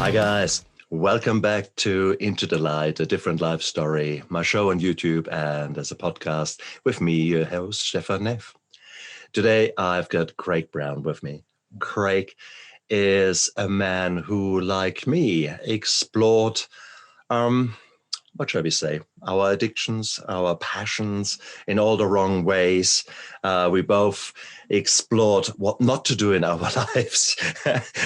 Hi guys, welcome back to Into the Light, a different life story, my show on YouTube and as a podcast with me, your host, Stefan Neff. Today I've got Craig Brown with me. Craig is a man who, like me, explored what shall we say, our addictions, our passions in all the wrong ways. We both explored what not to do in our lives.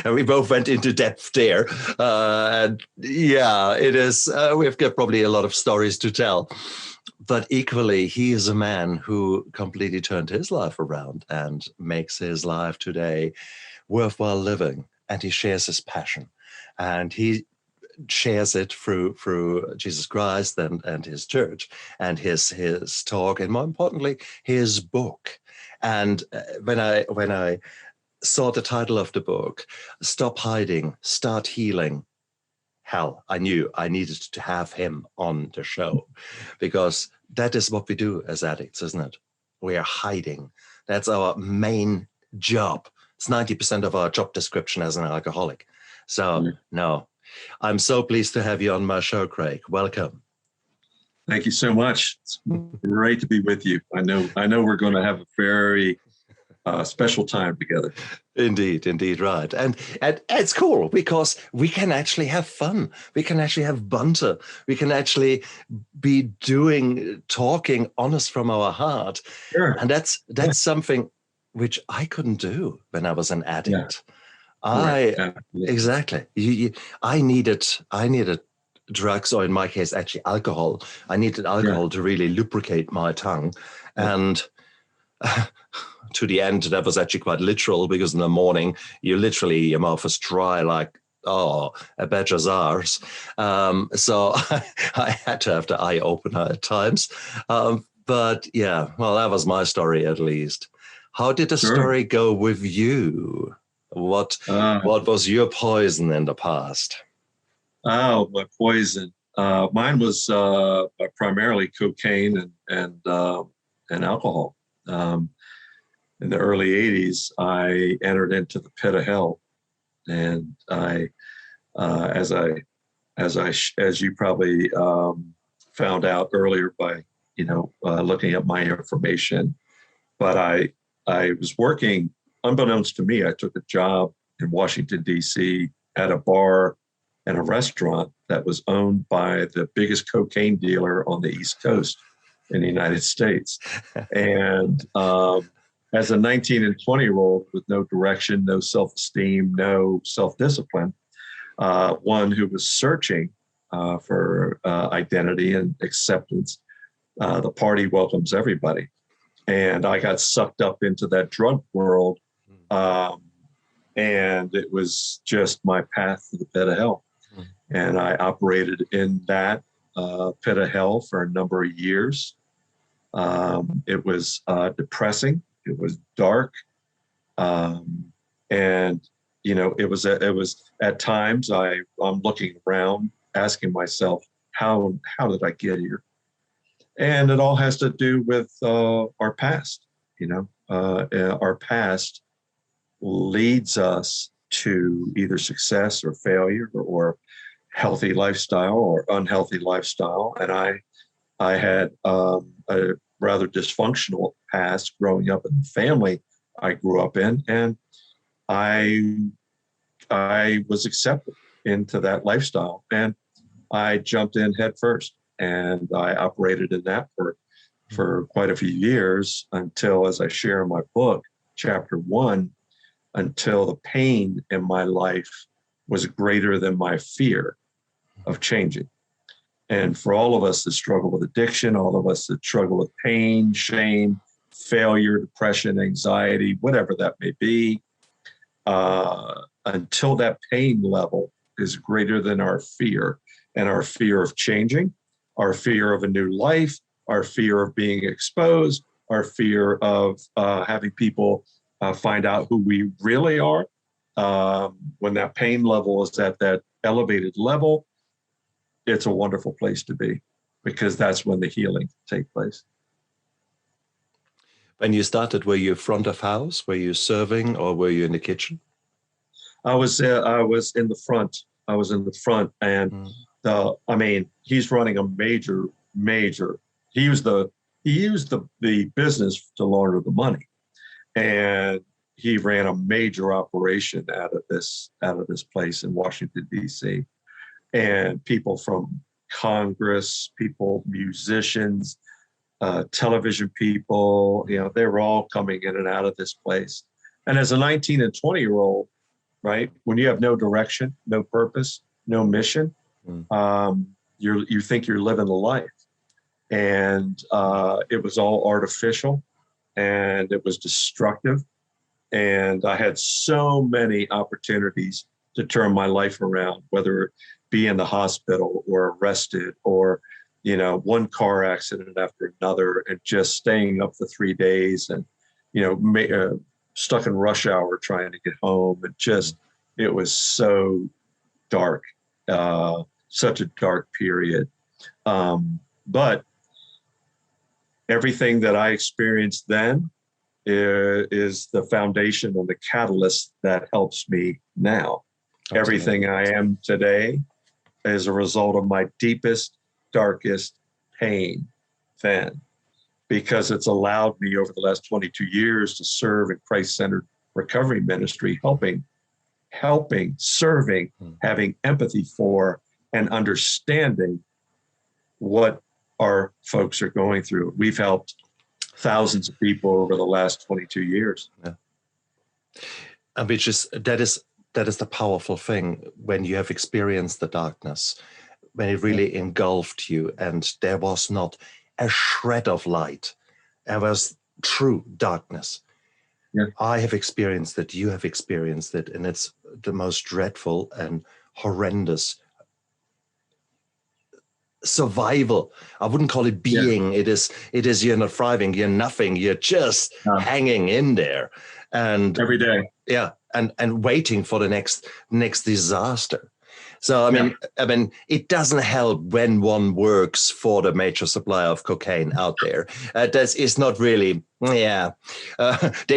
And we both went into depth there. And yeah, it is, we've got probably a lot of stories to tell. But equally, he is a man who completely turned his life around and makes his life today worthwhile living. And he shares his passion. And he shares it through Jesus Christ and his church and his talk, and more importantly, his book. And when I saw the title of the book, Stop Hiding, Start Healing, hell, I knew I needed to have him on the show, because that is what we do as addicts, isn't it? We are hiding. That's our main job. It's 90% of our job description as an alcoholic. So no, I'm so pleased to have you on my show, Craig. Welcome. Thank you so much. It's great to be with you. I know we're going to have a very special time together. Indeed, right. And it's cool because we can actually have fun. We can actually have banter. We can actually be talking honest from our heart. Sure. And that's something which I couldn't do when I was an addict. Yeah. Right. Exactly. I needed drugs, or in my case, actually alcohol. I needed alcohol to really lubricate my tongue. Yeah. And to the end, that was actually quite literal, because in the morning, your mouth was dry like, a badger's arse. So I had to have the eye opener at times. But yeah, well, that was my story at least. How did the story go with you? What was your poison in the past? Oh, my poison. Mine was primarily cocaine and alcohol. In the early 80s, I entered into the pit of hell, and as you probably found out earlier by looking at my information, but I was working. Unbeknownst to me, I took a job in Washington, D.C. at a bar and a restaurant that was owned by the biggest cocaine dealer on the East Coast in the United States. And as a 19 and 20-year-old with no direction, no self-esteem, no self-discipline, one who was searching for identity and acceptance, the party welcomes everybody. And I got sucked up into that drug world. And it was just my path to the pit of hell. And I operated in that pit of hell for a number of years. It was depressing. It was dark. And, it was at times I'm looking around, asking myself, how did I get here? And it all has to do with our past. Our past leads us to either success or failure, or healthy lifestyle or unhealthy lifestyle. And I had a rather dysfunctional past growing up in the family I grew up in, and I was accepted into that lifestyle, and I jumped in head first, and I operated in that for quite a few years until, as I share in my book, chapter 1, until the pain in my life was greater than my fear of changing. And for all of us that struggle with addiction, all of us that struggle with pain, shame, failure, depression, anxiety, whatever that may be, until that pain level is greater than our fear, and our fear of changing, our fear of a new life, our fear of being exposed, our fear of having people find out who we really are. When that pain level is at that elevated level, it's a wonderful place to be, because that's when the healing takes place. When you started, were you front of house? Were you serving, or were you in the kitchen? I was in the front. I was in the front, and he's running a major. He used the business to launder the money, and he ran a major operation out of this place in Washington, D.C. And people from Congress, musicians, television people, they were all coming in and out of this place. And as a 19 and 20-year-old, right, when you have no direction, no purpose, no mission, you think you're living a life. And it was all artificial, and it was destructive. And I had so many opportunities to turn my life around, whether it be in the hospital or arrested or, one car accident after another, and just staying up for 3 days and, stuck in rush hour trying to get home. It was so dark, such a dark period. But everything that I experienced then is the foundation and the catalyst that helps me now. Absolutely. Everything I am today is a result of my deepest, darkest pain then, because it's allowed me over the last 22 years to serve in Christ-centered recovery ministry, helping, serving, having empathy for, and understanding what our folks are going through. We've helped thousands of people over the last 22 years. Yeah. And that is the powerful thing when you have experienced the darkness, when it really engulfed you and there was not a shred of light. There was true darkness. Yeah. I have experienced it, you have experienced it, and it's the most dreadful and horrendous survival. I wouldn't call it being. Yeah. It is you're not thriving, you're nothing, you're just hanging in there. And every day. Yeah. And waiting for the next disaster. So I mean, it doesn't help when one works for the major supplier of cocaine out there. It's not really. They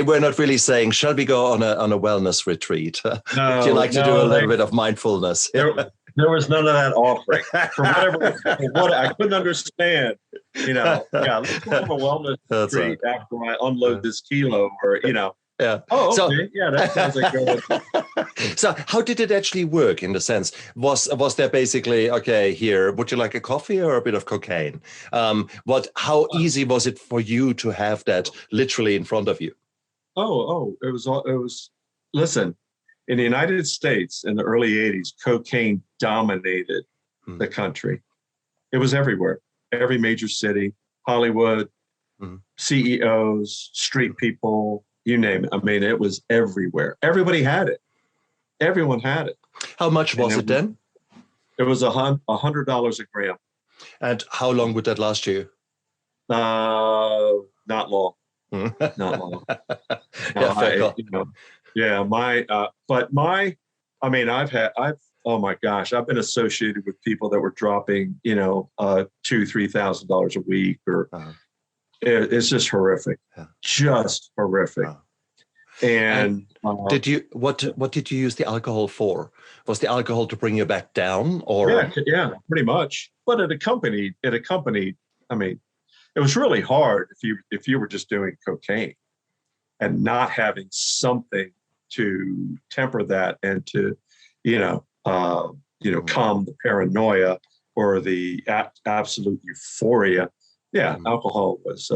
were not really saying, "Shall we go on a wellness retreat? No, would you like to do a little bit of mindfulness?" There was none of that offering. For what I couldn't understand. Let's go on a wellness retreat after I unload this kilo, or Yeah. Oh, okay. That sounds like good. So how did it actually work in the sense? Was there basically, okay, here, would you like a coffee or a bit of cocaine? How easy was it for you to have that literally in front of you? It was, listen, in the United States in the early 80s, cocaine dominated the country. It was everywhere, every major city, Hollywood, CEOs, street people, you name it. I mean, it was everywhere. Everybody had it. Everyone had it. How much was it then? It was $100 a gram. And how long would that last you? Not long. Not long. I've been associated with people that were dropping, $2,000-$3,000 a week, or it's just horrific, just horrific. And what did you use the alcohol for? Was the alcohol to bring you back down, or? Yeah, pretty much. But it accompanied. I mean, it was really hard if you were just doing cocaine and not having something to temper that and to, calm the paranoia or the absolute euphoria. Yeah, alcohol was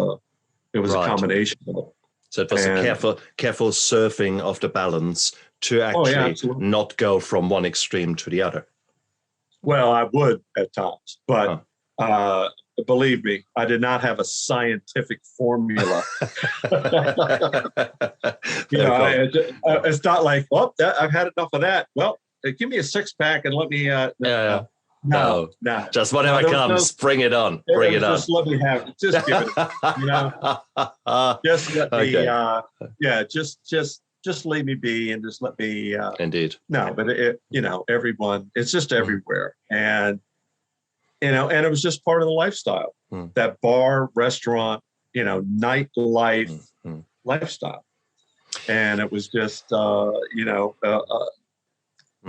it was a combination of it. So it was a careful surfing of the balance to actually not go from one extreme to the other. Well, I would at times, but believe me, I did not have a scientific formula. It's not like, I've had enough of that. Well, give me a 6-pack and let me. No. Just whatever comes, bring it on. Bring it on. Just let me have it. Just give it. Just let me. Just leave me be and just let me. Indeed. No, but everyone. It's just everywhere, and and it was just part of the lifestyle. That bar, restaurant, nightlife lifestyle, and it was just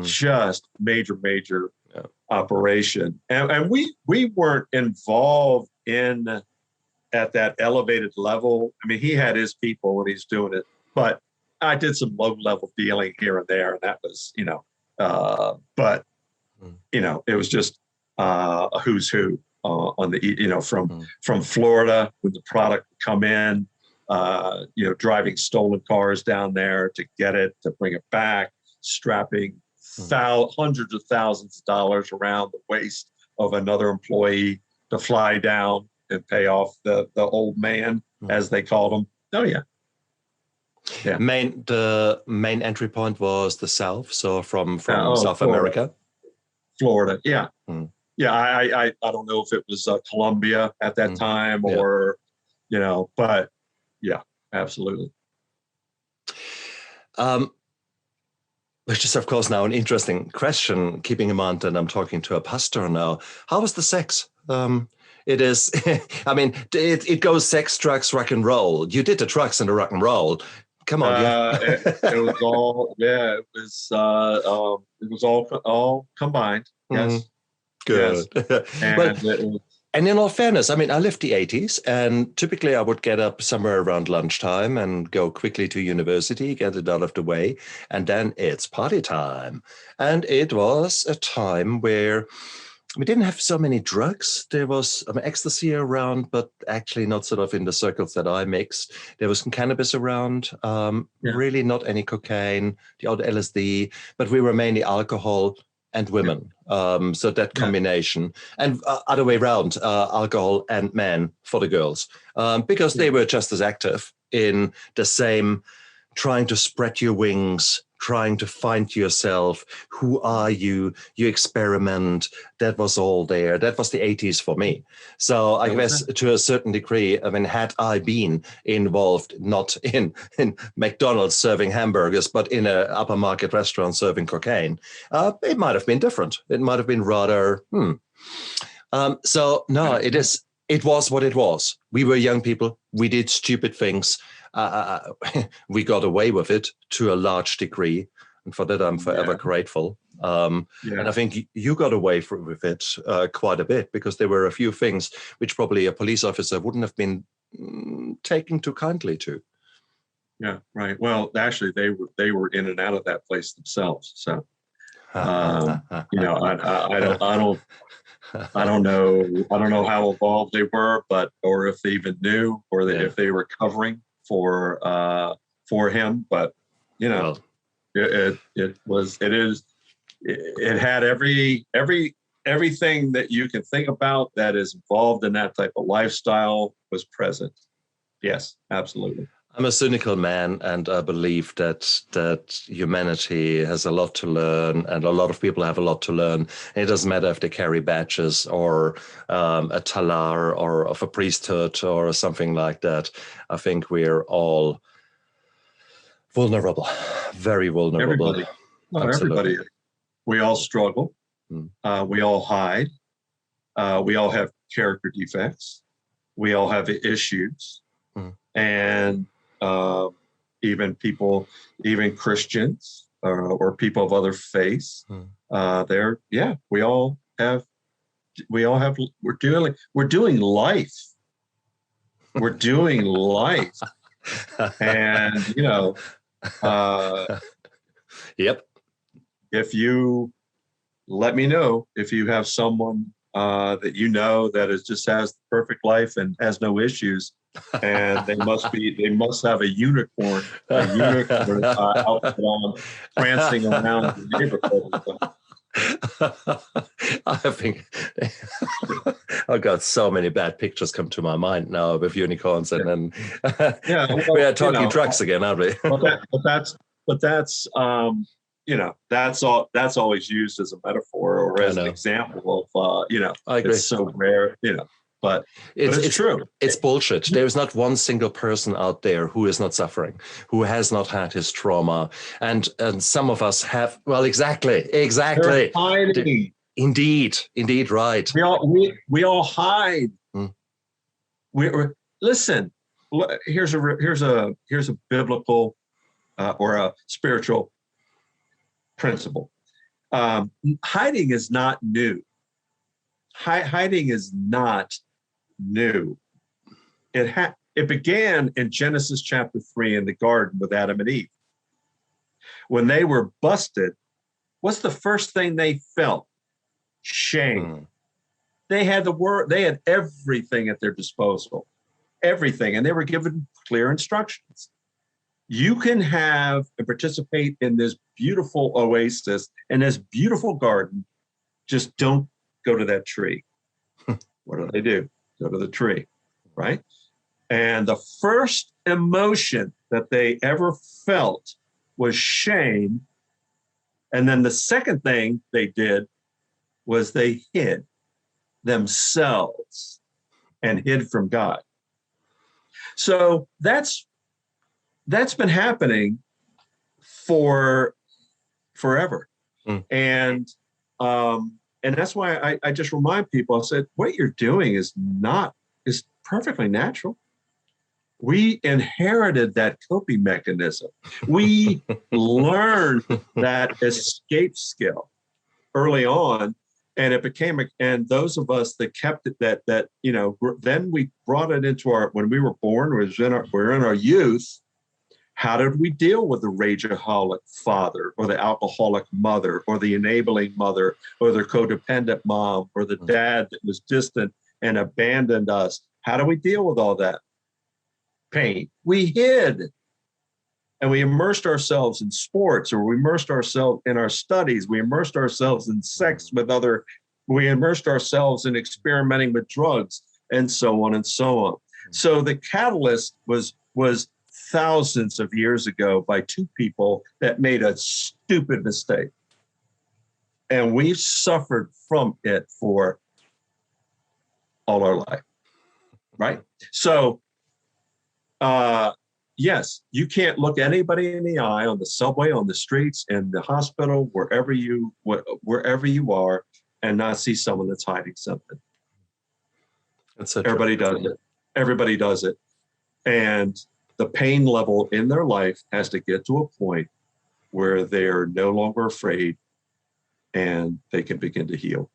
just major Yeah. operation. And we weren't involved in at that elevated level. I mean, he had his people when he's doing it, but I did some low level dealing here and there, and that was, but it was just a who's who on the, from Florida when the product would come in, driving stolen cars down there to get it, to bring it back, strapping hundreds of thousands of dollars around the waist of another employee to fly down and pay off the old man, as they called him. Oh yeah. Yeah. The main entry point was the South, so from South Florida. America. Florida, yeah. Yeah, I don't know if it was Colombia at that time or, but yeah, absolutely. Which is, of course, now an interesting question, keeping in mind that I'm talking to a pastor now. How was the sex? It is, I mean, it goes sex, drugs, rock and roll. You did the drugs and the rock and roll. Come on, it was all, it was all combined. Yes. Good. Yes. And in all fairness, I mean, I lived the 80s, and typically I would get up somewhere around lunchtime and go quickly to university, get it out of the way, and then it's party time. And it was a time where we didn't have so many drugs. There was ecstasy around, but actually not sort of in the circles that I mixed. There was some cannabis around, really not any cocaine, the odd LSD, but we were mainly alcohol and women. So that combination, and other way around, alcohol and men for the girls, because they were just as active in the same, trying to spread your wings, trying to find yourself. Who are you? You experiment. That was all there. That was the 80s for me. So I guess to a certain degree, I mean, had I been involved, not in McDonald's serving hamburgers, but in an upper market restaurant serving cocaine, it might have been different. It might have been rather, So no, it was what it was. We were young people. We did stupid things. We got away with it to a large degree, and for that I'm forever grateful. And I think you got away with it quite a bit, because there were a few things which probably a police officer wouldn't have been taking too kindly to. Yeah, right. Well, actually, they were in and out of that place themselves. So, I don't know how involved they were, or if they even knew, or if they were covering for him, but it had everything that you can think about that is involved in that type of lifestyle was present. Yes, absolutely. I'm a cynical man, and I believe that humanity has a lot to learn, and a lot of people have a lot to learn. And it doesn't matter if they carry badges or a talar or of a priesthood or something like that. I think we're all vulnerable, very vulnerable. Everybody. We all struggle. We all hide. We all have character defects. We all have issues. And even Christians or people of other faiths, we're doing life. We're doing life. And, yep. If you let me know if you have someone that just has the perfect life and has no issues, and they must have a unicorn outfit on, prancing around the neighborhood. I think I've got so many bad pictures come to my mind now with unicorns, and then we are talking drugs again, aren't we? That's always used as a metaphor or as an example of I agree. It's so rare, but it's true. It's bullshit. There is not one single person out there who is not suffering, who has not had his trauma, and some of us have. Well, exactly. They're hiding. Indeed, right. We all hide. Listen. Here's a biblical or a spiritual principle. Hiding is not new. Hiding is not new. It began in Genesis chapter 3 in the garden with Adam and Eve. When they were busted, what's the first thing they felt? Shame. They had they had everything at their disposal, everything, and they were given clear instructions. You can have and participate in this beautiful oasis and this beautiful garden. Just don't go to that tree. What do? Go to the tree, right? And the first emotion that they ever felt was shame. And then the second thing they did was they hid themselves and hid from God. So that's been happening for forever. And that's why I just remind people, I said, what you're doing is perfectly natural. We inherited that coping mechanism. We learned that escape skill early on, and it became, and those of us that kept it, that then we brought it into when we were born, we're in our youth. How did we deal with the rageaholic father or the alcoholic mother or the enabling mother or the codependent mom or the dad that was distant and abandoned us? How do we deal with all that pain? We hid, and we immersed ourselves in sports, or we immersed ourselves in our studies. We immersed ourselves in sex we immersed ourselves in experimenting with drugs, and so on and so on. So the catalyst was thousands of years ago by two people that made a stupid mistake. And we've suffered from it for all our life, right? So, yes, you can't look anybody in the eye on the subway, on the streets, in the hospital, wherever you are, and not see someone that's hiding something. That's so Everybody does it. Everybody does it. And the pain level in their life has to get to a point where they're no longer afraid and they can begin to heal.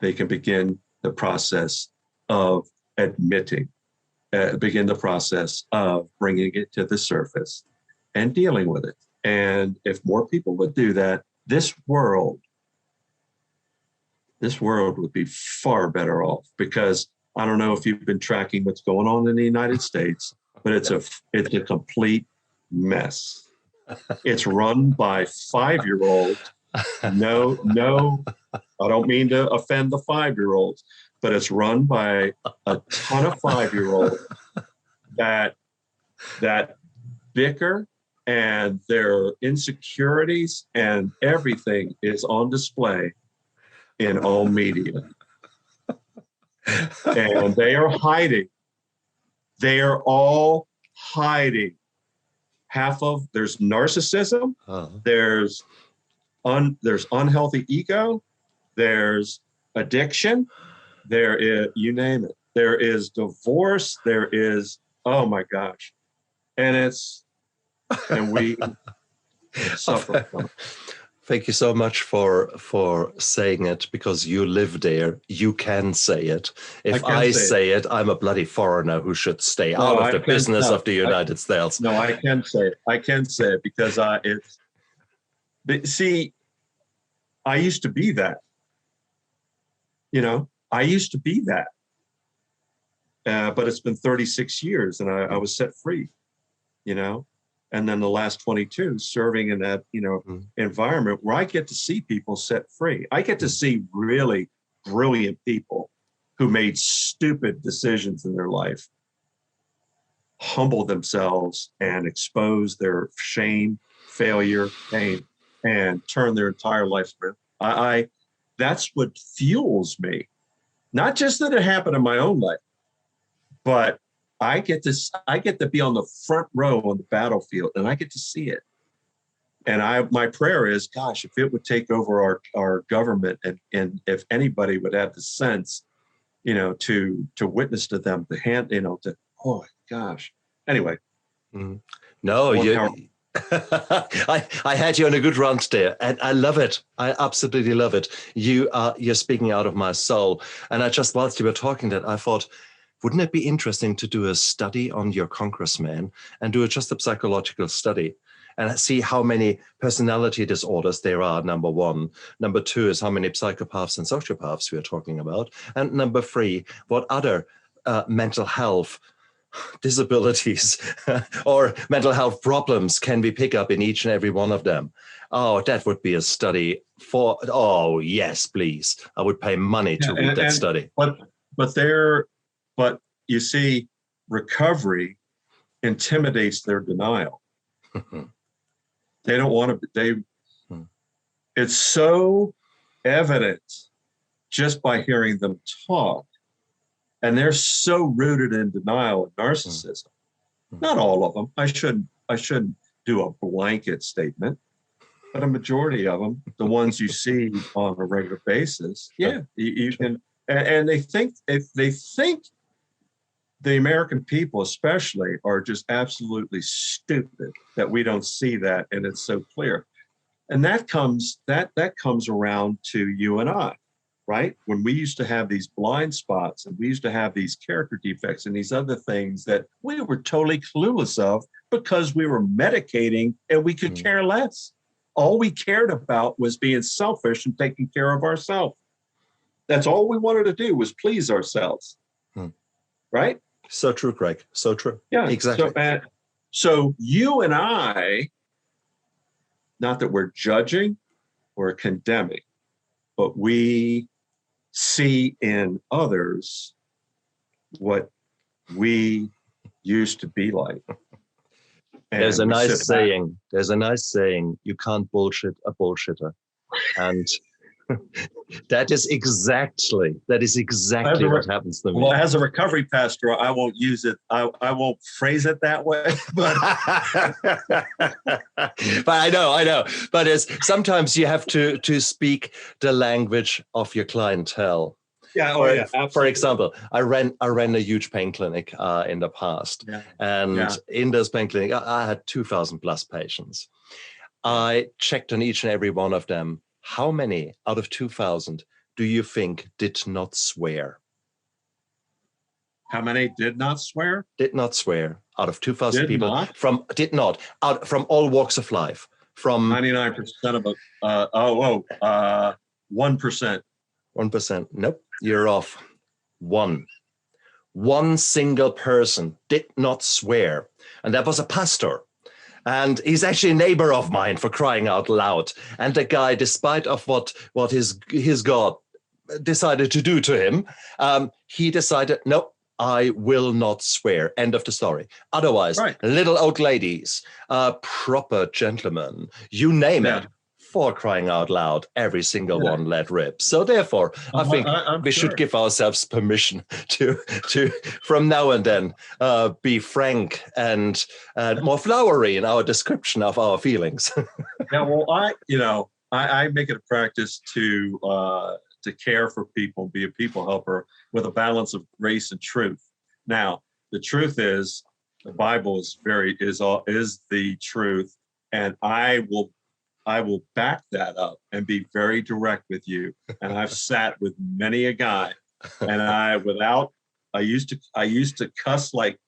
They can begin the process of admitting, begin the process of bringing it to the surface and dealing with it. And if more people would do that, this world would be far better off, because I don't know if you've been tracking what's going on in the United States, but it's a complete mess. It's run by 5-year-olds. No, I don't mean to offend the 5-year-olds, but it's run by a ton of 5-year-olds that bicker, and their insecurities and everything is on display in all media. And they are hiding. They are all hiding. There's narcissism, there's unhealthy ego, there's addiction, there is, you name it. There is divorce, there is, oh my gosh. And we suffer from it. Thank you so much for saying it, because you live there. You can say it. If I say it, I'm a bloody foreigner who should stay out of the business of the United States. No, I can say it. I can say it because see, I used to be that. I used to be that. But it's been 36 years and I was set free, and then the last 22 serving in that, environment where I get to see people set free. I get to see really brilliant people who made stupid decisions in their life humble themselves and expose their shame, failure, pain, and turn their entire life around. That's what fuels me. Not just that it happened in my own life, but I get to be on the front row on the battlefield, and I get to see it. And my prayer is, gosh, if it would take over our government, and if anybody would have the sense, to witness to them, oh my gosh. Anyway. No, I had you on a good run there, and I love it. I absolutely love it. You're speaking out of my soul. And I just, whilst you were talking that, I thought, wouldn't it be interesting to do a study on your congressman and do just a psychological study and see how many personality disorders there are, number one. Number two is how many psychopaths and sociopaths we are talking about. And number three, what other mental health disabilities or mental health problems can we pick up in each and every one of them? Oh, that would be a study for, oh, yes, please. I would pay money to read that study. But you see, recovery intimidates their denial. They don't want to, it's so evident just by hearing them talk. And they're so rooted in denial and narcissism. Not all of them. I shouldn't do a blanket statement, but a majority of them, the ones you see on a regular basis, you can. And they think the American people, especially, are just absolutely stupid that we don't see that, and it's so clear. And that comes around to you and I. Right? When we used to have these blind spots and we used to have these character defects and these other things that we were totally clueless of because we were medicating and we could care less. All we cared about was being selfish and taking care of ourselves. That's all we wanted to do was please ourselves. Right? So true, Craig. So true. Yeah, exactly. So you and I, not that we're judging or condemning, but we see in others what we used to be like. There's a nice saying. There's a nice saying. You can't bullshit a bullshitter, and that is exactly what happens to me. Well, as a recovery pastor, I won't use it. I won't phrase it that way. But I know. But sometimes you have to speak the language of your clientele. Yeah. Absolutely. For example, I ran a huge pain clinic in the past, and in this pain clinic, I had 2,000 plus patients. I checked on each and every one of them. How many out of 2,000 do you think did not swear? How many did not swear? Did not swear out of 2,000 people. Not? From all walks of life. From 99% of 1%. 1%. Nope, you're off. One single person did not swear, and that was a pastor. And he's actually a neighbor of mine, for crying out loud. And the guy, despite of what his God decided to do to him, he decided, nope, I will not swear. End of the story. Otherwise, little old ladies, proper gentlemen, you name it, for crying out loud, every single one let rip. So therefore, I think we should give ourselves permission to from now and then be frank and more flowery in our description of our feelings. Yeah, well, I make it a practice to care for people, be a people helper with a balance of grace and truth. Now, the truth is, the Bible is the truth, and I will back that up and be very direct with you. And I've sat with many a guy, and I used to cuss like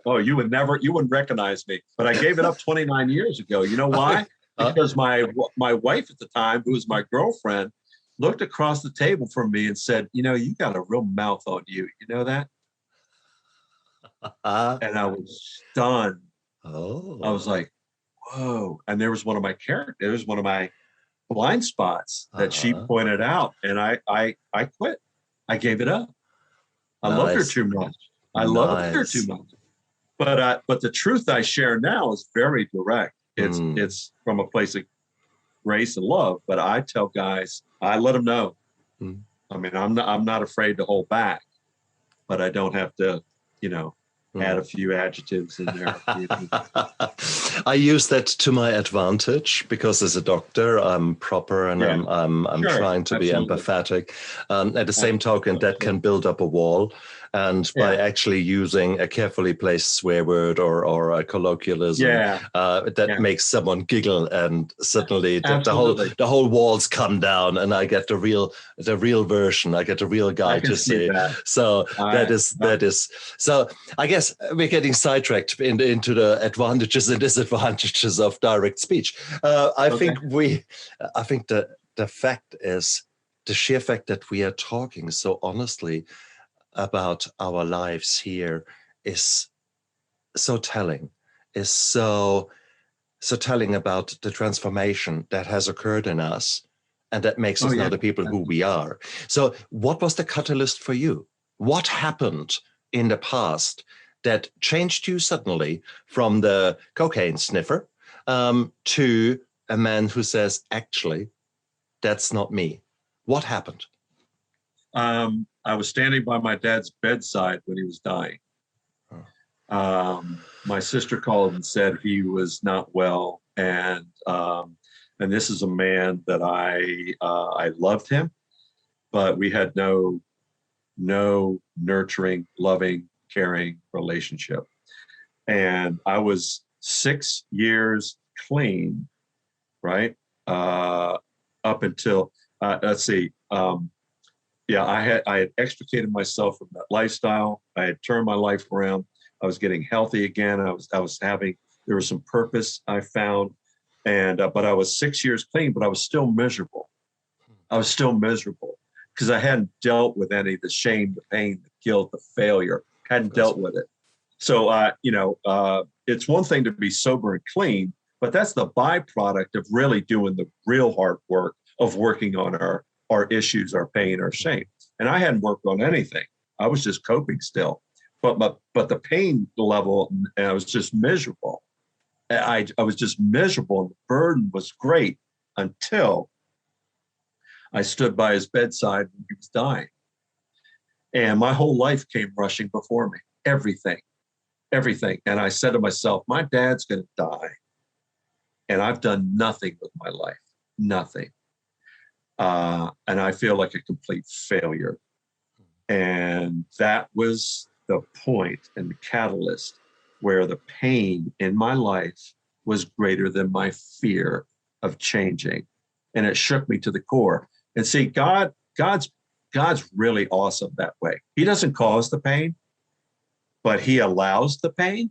oh, you wouldn't recognize me. But I gave it up 29 years ago. You know why? Because my wife at the time, who was my girlfriend, looked across the table from me and said, you got a real mouth on you. You know that? And I was stunned. Oh. I was like, whoa. And there was one of my blind spots that she pointed out. And I quit. I gave it up. I loved her too much. Loved her too much. But the truth I share now is very direct. It's from a place of grace and love. But I tell guys, I let them know. I mean, I'm not afraid to hold back, but I don't have to, add a few adjectives in there. I use that to my advantage because as a doctor, I'm proper and Yeah, I'm sure, trying to be absolutely. empathetic. At the same token, that can build up a wall. And by Yeah, actually using a carefully placed swear word or a colloquialism, yeah, that yeah, makes someone giggle, and suddenly absolutely. the whole walls come down, and I get the real version. I get the real I guy can to see see. that. So I, I that is so. I guess we're getting sidetracked into the advantages and disadvantages of direct speech. okay. I think the fact is the sheer fact that we are talking so honestly about our lives here is so telling, is so telling about the transformation that has occurred in us and that makes Oh us now yeah, the people who we are. So what was the catalyst for you? What happened in the past that changed you suddenly from the cocaine sniffer to a man who says, actually, that's not me? What happened? I was standing by my dad's bedside when he was dying. Oh. My sister called and said he was not well, and this is a man that I loved him, but we had no nurturing, loving, caring relationship. And I was 6 years clean, right? Up until let's see, yeah, I had extricated myself from that lifestyle. I had turned my life around. I was getting healthy again. I was having there was some purpose I found, and but I was 6 years clean, but I was still miserable. I was still miserable because I hadn't dealt with any of the shame, the pain, the guilt, the failure. Hadn't dealt with it. So, it's one thing to be sober and clean, but that's the byproduct of really doing the real hard work of working on our issues, our pain, our shame. And I hadn't worked on anything. I was just coping still. But the pain level, and I was just miserable. I was just miserable, and the burden was great until I stood by his bedside when he was dying. And my whole life came rushing before me. Everything. And I said to myself, my dad's going to die. And I've done nothing with my life, nothing. And I feel like a complete failure. And that was the point and the catalyst where the pain in my life was greater than my fear of changing. And it shook me to the core. And see, God's really awesome that way. He doesn't cause the pain, but he allows the pain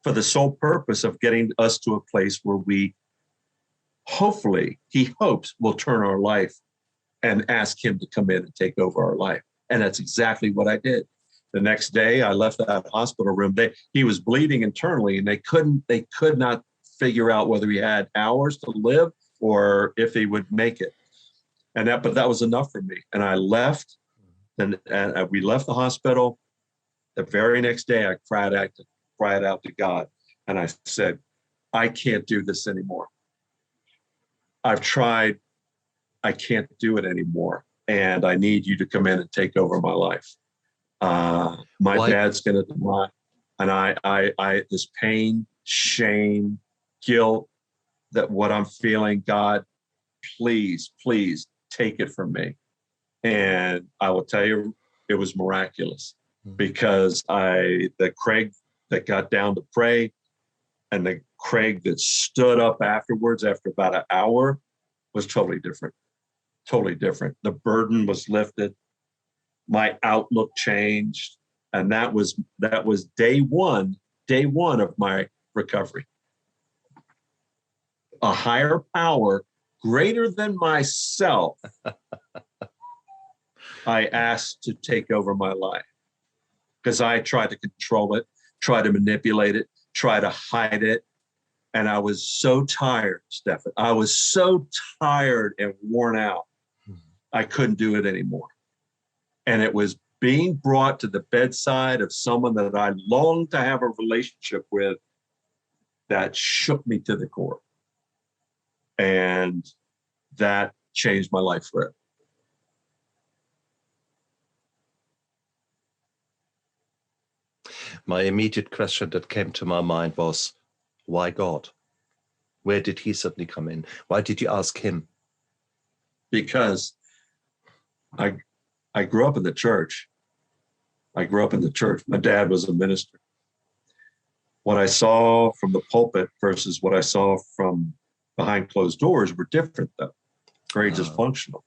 for the sole purpose of getting us to a place where we hopefully, he hopes, will turn our life and ask him to come in and take over our life. And that's exactly what I did. The next day, I left that hospital room. He was bleeding internally, and they could not figure out whether he had hours to live or if he would make it. But that was enough for me. And I left, and we left the hospital. The very next day, I cried out to God, and I said, I can't do this anymore. I've tried. I can't do it anymore. And I need you to come in and take over my life. My Why? dad's going to die. And this pain, shame, guilt, that what I'm feeling, God, please take it from me. And I will tell you, it was miraculous because the Craig that got down to pray and the Craig that stood up afterwards after about an hour was totally different. Totally different. The burden was lifted. My outlook changed. And that was day one of my recovery. A higher power greater than myself I asked to take over my life because I tried to control it, try to manipulate it, try to hide it. And I was so tired, Stefan. I was so tired and worn out. I couldn't do it anymore. And it was being brought to the bedside of someone that I longed to have a relationship with that shook me to the core. And that changed my life forever. My immediate question that came to my mind was, Why God? Where did he suddenly come in? Why did you ask him? Because I grew up in the church. I grew up in the church. My dad was a minister. What I saw from the pulpit versus what I saw from behind closed doors were different, though. Very dysfunctional.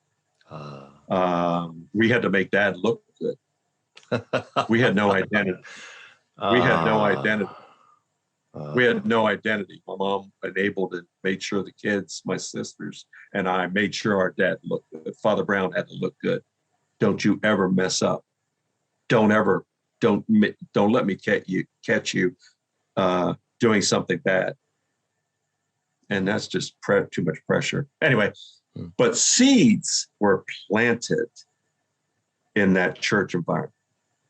We had to make dad look good. We had no identity. We had no identity. We had no identity. My mom enabled and made sure the kids, my sisters, and I made sure our dad looked good. Father Brown had to look good. Don't you ever mess up. Don't let me catch you doing something bad. And that's just too much pressure. Anyway, but seeds were planted in that church environment.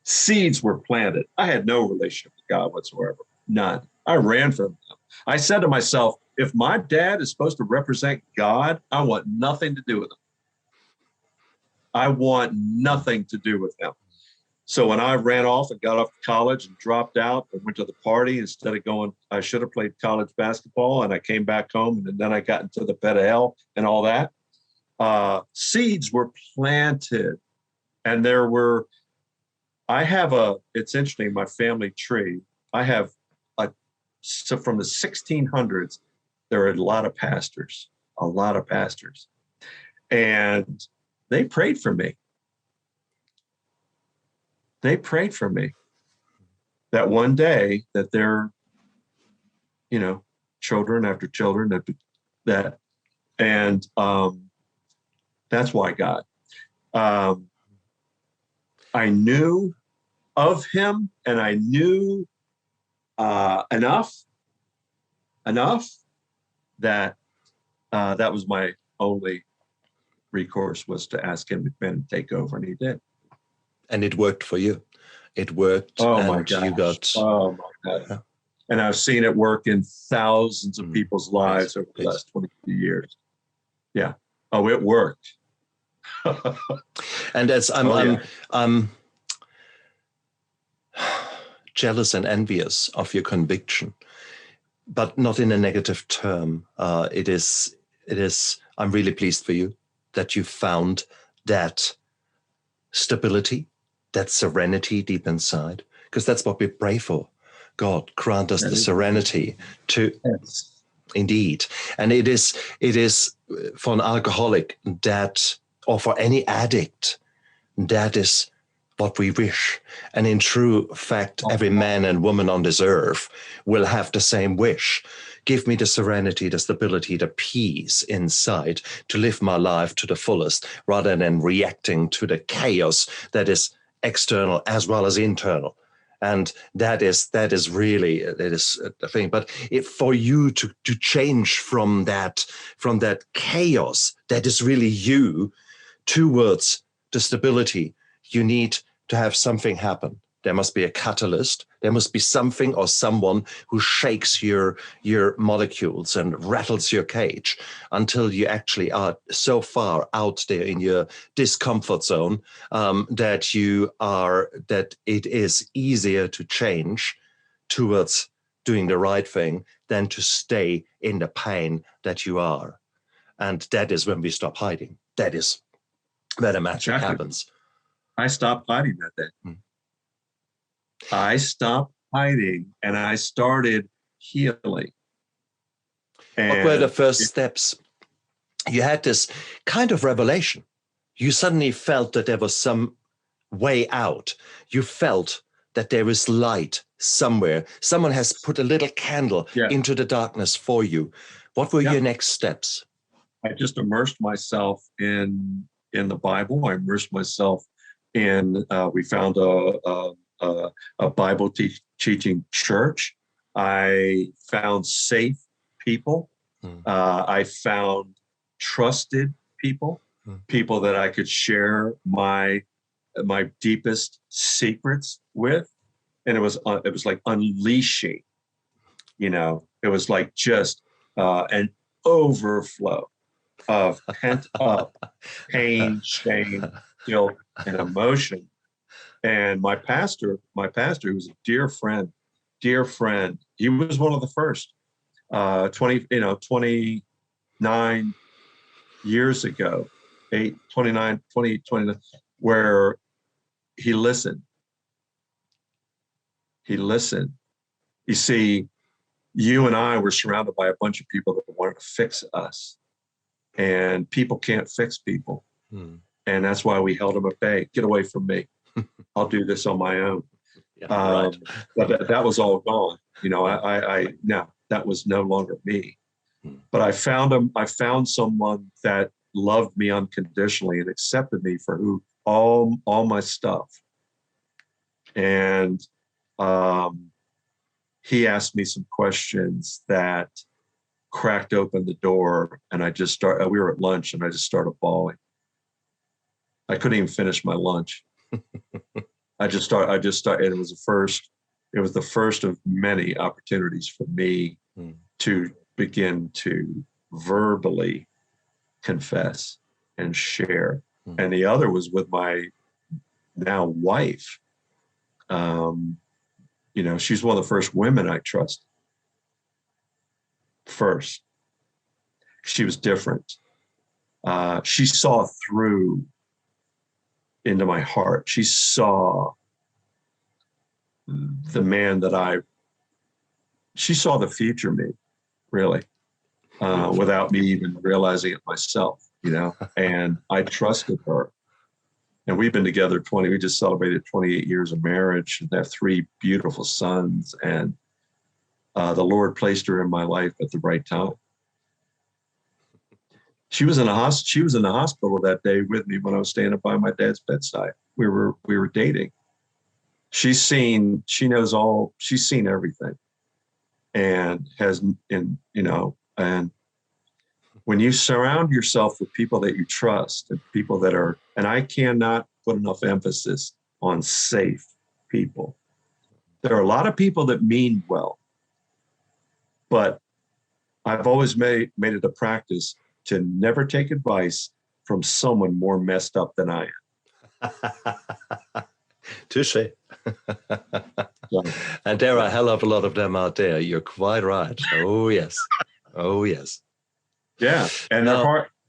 Seeds were planted. I had no relationship with God whatsoever. None. I ran from them. I said to myself, if my dad is supposed to represent God, I want nothing to do with him. I want nothing to do with him. So when I ran off and got off to college and dropped out and went to the party instead of going, I should have played college basketball, and I came back home and then I got into the pit of hell and all that. Seeds were planted, and it's interesting, my family tree, so from the 1600s, there are a lot of pastors, and they prayed for me. They prayed for me that one day that their, children after children that, and that's why God. I knew of him, and I knew enough that that was my only recourse, was to ask him to come in and take over, and he did. And it worked for you. It worked. Oh my gosh. Oh my God. And I've seen it work in thousands of people's lives over the last 22 years. Yeah. Oh, it worked. And as I'm jealous and envious of your conviction, but not in a negative term. It is, I'm really pleased for you that you found that stability, that serenity deep inside, because that's what we pray for. God, grant us the serenity to, indeed. And it is for an alcoholic that, or for any addict, that is what we wish. And in true fact, every man and woman on this earth will have the same wish. Give me the serenity, the stability, the peace inside to live my life to the fullest, rather than reacting to the chaos that is external as well as internal. And that is really the thing. But for you to change from that chaos that is really you towards the stability, you need to have something happen. There must be a catalyst. There must be something or someone who shakes your molecules and rattles your cage until you actually are so far out there in your discomfort zone that it is easier to change towards doing the right thing than to stay in the pain that you are. And that is when we stop hiding. That is where the magic happens. I stopped hiding that day. I stopped hiding and I started healing. And what were the first steps? You had this kind of revelation. You suddenly felt that there was some way out. You felt that there is light somewhere. Someone has put a little candle into the darkness for you. What were your next steps? I just immersed myself in the Bible. I immersed myself in, we found a Bible teaching church. I found safe people. I found trusted people, people that I could share my deepest secrets with. And it was like unleashing, it was like just an overflow of pent up pain, shame, guilt, and emotion. And my pastor, who was a dear friend, he was one of the first. 29 years ago, 29, where he listened. He listened. You see, you and I were surrounded by a bunch of people that wanted to fix us. And people can't fix people. And that's why we held them at bay. Get away from me. I'll do this on my own. Right. But that was all gone. No, that was no longer me. But I found someone that loved me unconditionally and accepted me for who all my stuff. And he asked me some questions that cracked open the door, and we were at lunch, and I just started bawling. I couldn't even finish my lunch. I just started, and it was the first of many opportunities for me to begin to verbally confess and share. And the other was with my now wife. She's one of the first women I trusted. First, she was different. She saw through into my heart. She saw the man she saw the future me, really, without me even realizing it myself, and I trusted her. And we've been together we just celebrated 28 years of marriage and have 3 beautiful sons. And the Lord placed her in my life at the right time. She was in the hospital that day with me when I was standing by my dad's bedside. We were dating. She's seen everything, and and when you surround yourself with people that you trust and people that are, and I cannot put enough emphasis on safe people. There are a lot of people that mean well, but I've always made it a practice to never take advice from someone more messed up than I am. Touche. And there are a hell of a lot of them out there. You're quite right. Oh, yes. Oh, yes. Yeah. And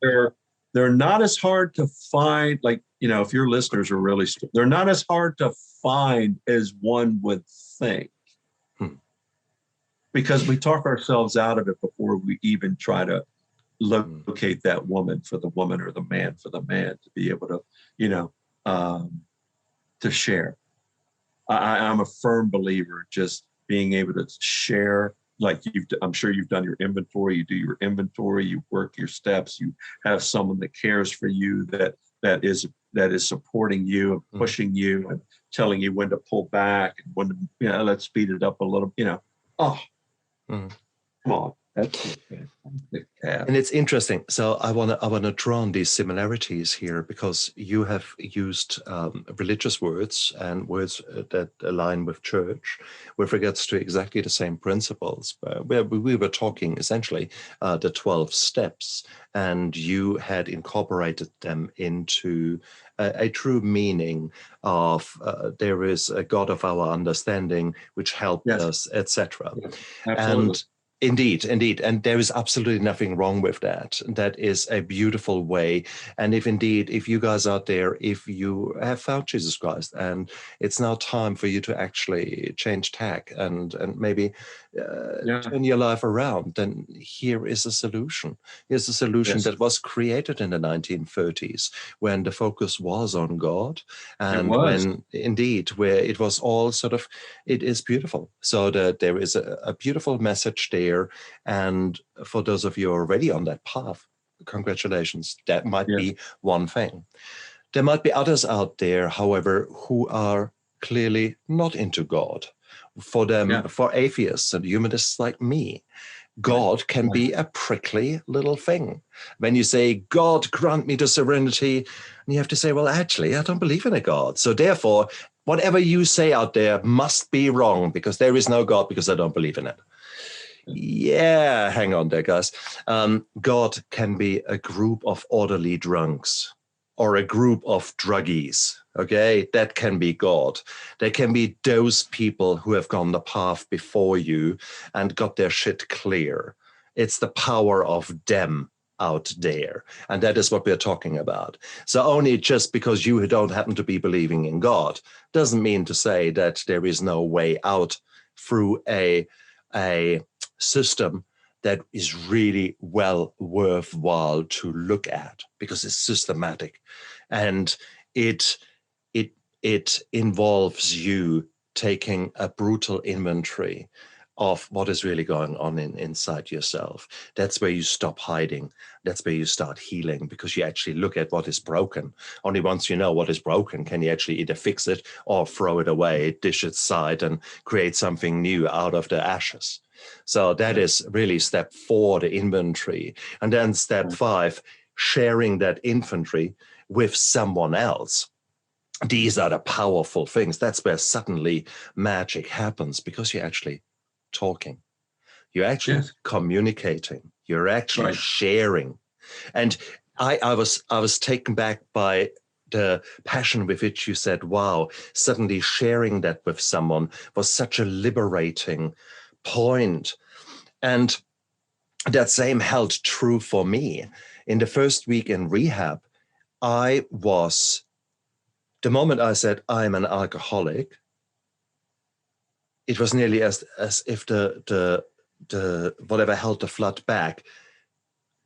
they're not as hard to find, if your listeners are really, they're not as hard to find as one would think. Because we talk ourselves out of it before we even try to locate that woman for the woman or the man for the man to be able to, to share. I'm a firm believer just being able to share. I'm sure you've done your inventory. You do your inventory. You work your steps. You have someone that cares for you, that is supporting you and pushing you and telling you when to pull back and when to let's speed it up a little. Come on. That's fantastic. And it's interesting. So I want to draw on these similarities here, because you have used religious words and words that align with church with regards to exactly the same principles. Where we were talking essentially the 12 steps, and you had incorporated them into a true meaning of there is a God of our understanding which helped us, etc. Yes, absolutely. And Indeed. And there is absolutely nothing wrong with that. That is a beautiful way. And if you guys out there, if you have found Jesus Christ and it's now time for you to actually change tack and maybe turn your life around, then here is a solution. Here's a solution that was created in the 1930s when the focus was on God, and where it was all it is beautiful. So that there is a beautiful message there. And for those of you already on that path, congratulations. That might be one thing. There might be others out there, however, who are clearly not into God. For them, for atheists and humanists like me, God can be a prickly little thing. When you say, God, grant me the serenity, and you have to say, well, actually, I don't believe in a God. So therefore, whatever you say out there must be wrong, because there is no God, because I don't believe in it. Yeah, hang on there, guys. God can be a group of orderly drunks. or a group of druggies. Okay, that can be God. There can be those people who have gone the path before you and got their shit clear. It's the power of them out there. And that is what we're talking about. So only just because you don't happen to be believing in God doesn't mean to say that there is no way out through a system that is really well worthwhile to look at, because it's systematic, and it involves you taking a brutal inventory of what is really going on inside yourself. That's where you stop hiding. That's where you start healing, because you actually look at what is broken. Only once you know what is broken can you actually either fix it or throw it away, dish it aside, and create something new out of the ashes. So that is really step 4, the inventory. And then step 5, sharing that inventory with someone else. These are the powerful things. That's where suddenly magic happens, because you're actually talking. You're actually communicating. You're actually sharing. And I was taken back by the passion with which you said, wow, suddenly sharing that with someone was such a liberating point. And that same held true for me. In the first week in rehab, the moment I said I'm an alcoholic, it was nearly as if the whatever held the flood back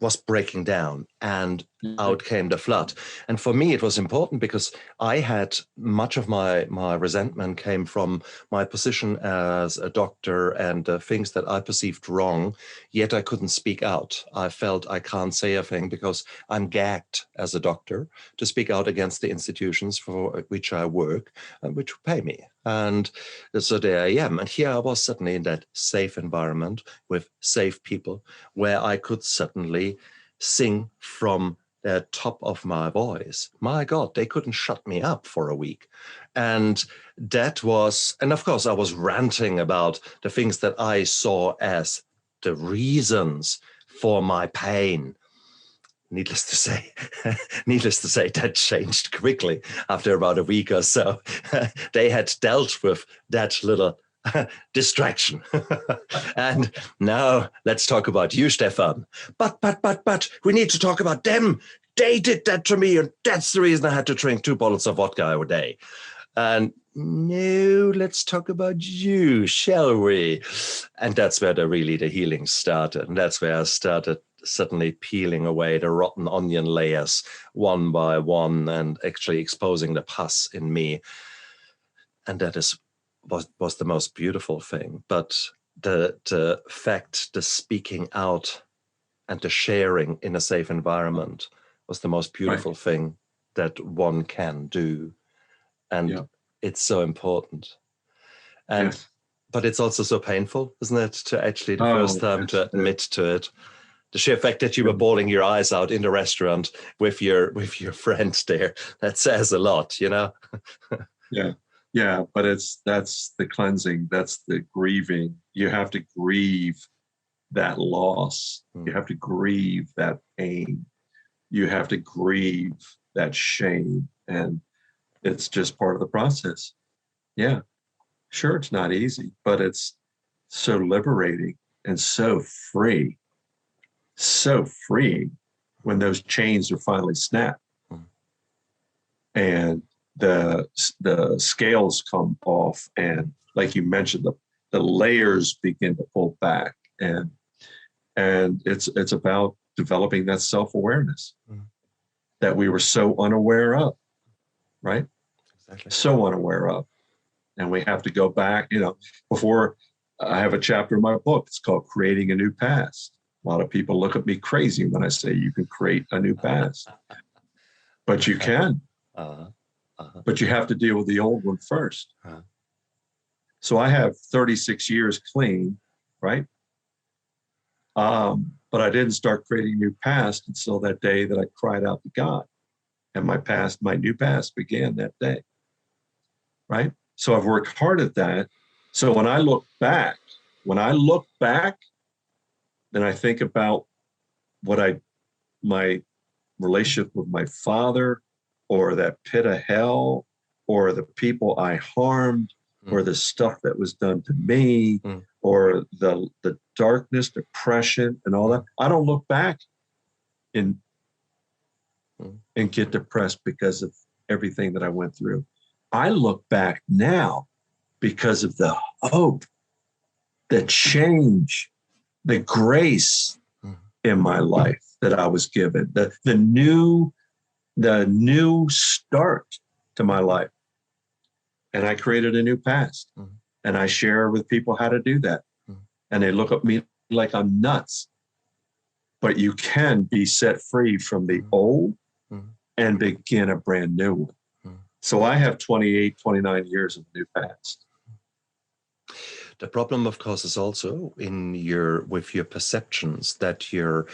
was breaking down, and out came the flood. And for me, it was important because I had much of my resentment came from my position as a doctor and things that I perceived wrong, yet I couldn't speak out. I felt I can't say a thing because I'm gagged as a doctor to speak out against the institutions for which I work and which pay me. And so there I am. And here I was suddenly in that safe environment with safe people where I could suddenly sing from the top of my voice. My God, they couldn't shut me up for a week. And that was, and of course, I was ranting about the things that I saw as the reasons for my pain. Needless to say, that changed quickly after about a week or so. They had dealt with that little distraction. And now let's talk about you, Stefan. But we need to talk about them. They did that to me, and that's the reason I had to drink 2 bottles of vodka a day. And no, let's talk about you, shall we? And that's where the healing started. And that's where I started suddenly peeling away the rotten onion layers one by one and actually exposing the pus in me. And that was the most beautiful thing. But the fact, the speaking out and the sharing in a safe environment was the most beautiful thing that one can do. And it's so important. And but it's also so painful, isn't it, to actually the first time to admit to it. The sheer fact that you were bawling your eyes out in the restaurant with your friends there, that says a lot, you know? Yeah, but that's the cleansing, that's the grieving. You have to grieve that loss. You have to grieve that pain. You have to grieve that shame. And it's just part of the process. Yeah, sure, it's not easy, but it's so liberating and so freeing when those chains are finally snapped. And the scales come off, and like you mentioned, the layers begin to pull back, and it's about developing that self-awareness that we were so unaware of, right? Exactly. So unaware of. And we have to go back, before I have a chapter in my book, it's called Creating a New Past. A lot of people look at me crazy when I say you can create a new past, but you can. But you have to deal with the old one first. So I have 36 years clean, right? But I didn't start creating a new past until that day that I cried out to God. And my new past began that day, right? So I've worked hard at that. So when I look back, then I think about my relationship with my father, or that pit of hell or the people I harmed or the stuff that was done to me or the darkness, depression, and all that. I don't look back and get depressed because of everything that I went through. I look back now because of the hope, the change, the grace in my life that I was given, the new start to my life. And I created a new past. And I share with people how to do that. And they look at me like I'm nuts. But you can be set free from the old and begin a brand new one. So I have 28, 29 years of new past. The problem, of course, is also with your perceptions that your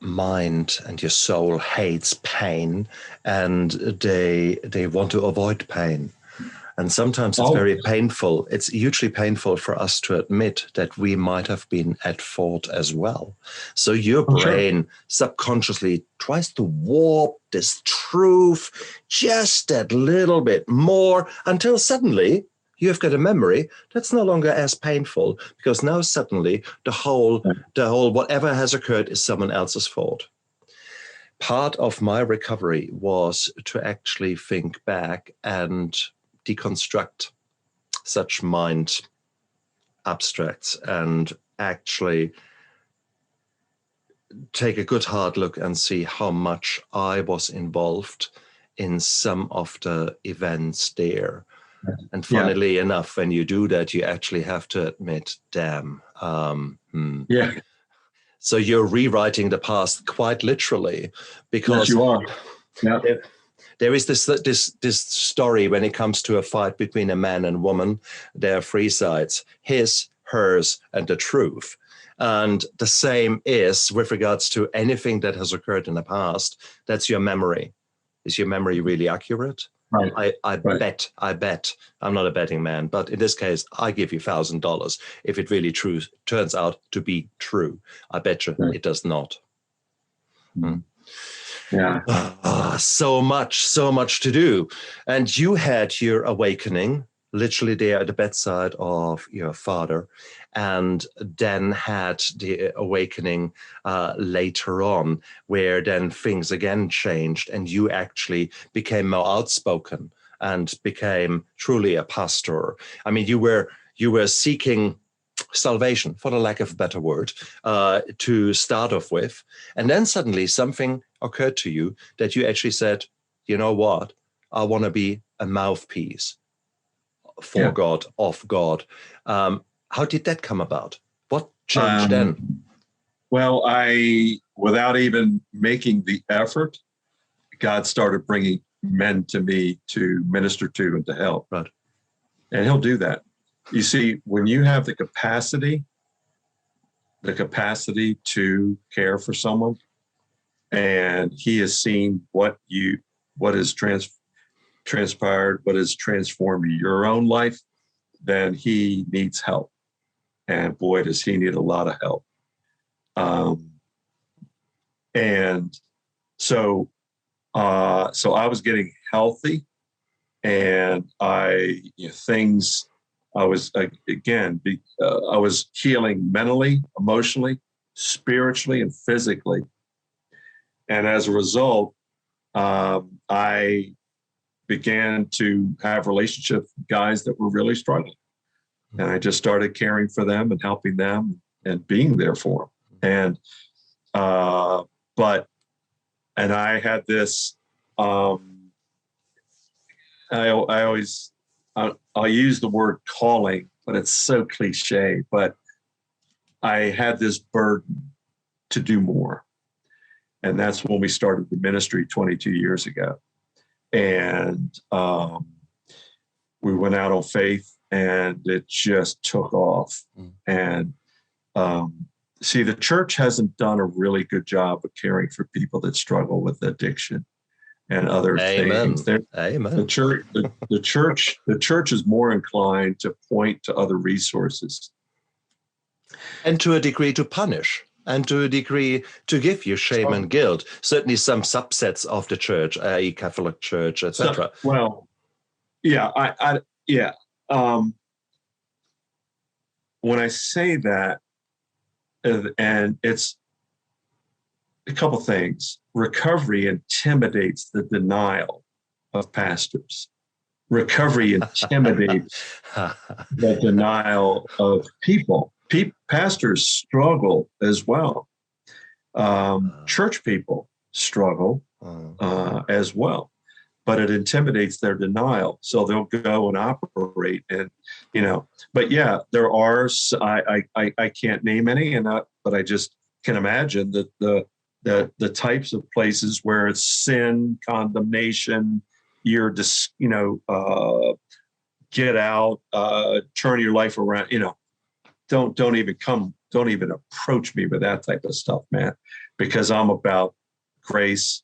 mind and your soul hates pain, and they want to avoid pain. And sometimes it's very painful. It's hugely painful for us to admit that we might have been at fault as well. So your brain subconsciously tries to warp this truth just that little bit more until suddenly you've got a memory that's no longer as painful, because now suddenly the whole whatever has occurred is someone else's fault. Part of my recovery was to actually think back and deconstruct such mind abstracts and actually take a good hard look and see how much I was involved in some of the events there. And funnily enough, when you do that, you actually have to admit, damn. So you're rewriting the past quite literally, because yes, you are. Yeah. There is this story when it comes to a fight between a man and woman. There are three sides: his, hers, and the truth. And the same is with regards to anything that has occurred in the past. That's your memory. Is your memory really accurate? Right. I bet. I'm not a betting man, but in this case, I give you $1,000 if it really turns out to be true. I bet you it does not. Yeah. So much to do. And you had your awakening literally there at the bedside of your father, and then had the awakening later on, where then things again changed and you actually became more outspoken and became truly a pastor. I mean, you were seeking salvation, for the lack of a better word, to start off with. And then suddenly something occurred to you that you actually said, you know what, I want to be a mouthpiece for God, of God. How did that come about? What changed then? Well, without even making the effort, God started bringing men to me to minister to and to help. Right. And he'll do that. You see, when you have the capacity to care for someone, and he has seen what has transpired, what has transformed your own life, then he needs help. And boy, does he need a lot of help. And so I was getting healthy, and I was healing mentally, emotionally, spiritually, and physically. And as a result, I began to have relationships with guys that were really struggling. And I just started caring for them and helping them and being there for them. And, I had this, I'll use the word calling, but it's so cliche, but I had this burden to do more. And that's when we started the ministry 22 years ago. And we went out on faith, and it just took off. And see, the church hasn't done a really good job of caring for people that struggle with addiction and other things. Amen. The church is more inclined to point to other resources, and to a degree to punish. and to a degree to give you shame and guilt. Certainly some subsets of the church, i.e. Catholic Church, etc. Well, yeah, yeah. When I say that, and it's a couple things. Recovery intimidates the denial of pastors. Recovery intimidates the denial of people. Pastors struggle as well. Church people struggle as well, but it intimidates their denial. So they'll go and operate, and But yeah, there are. I can't name any, but I just can imagine that the types of places where it's sin, condemnation, you're just get out, turn your life around. Don't even approach me with that type of stuff, man, because I'm about grace,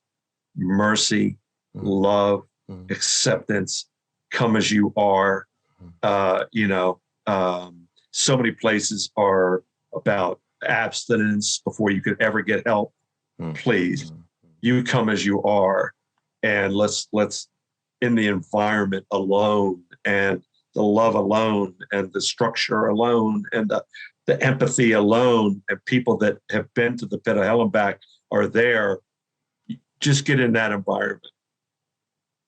mercy, love, acceptance, come as you are. So many places are about abstinence before you could ever get help. Please, you come as you are, and let's in the environment alone, and the love alone, and the structure alone, and the empathy alone, and people that have been to the pit of hell and back are there. Just get in that environment.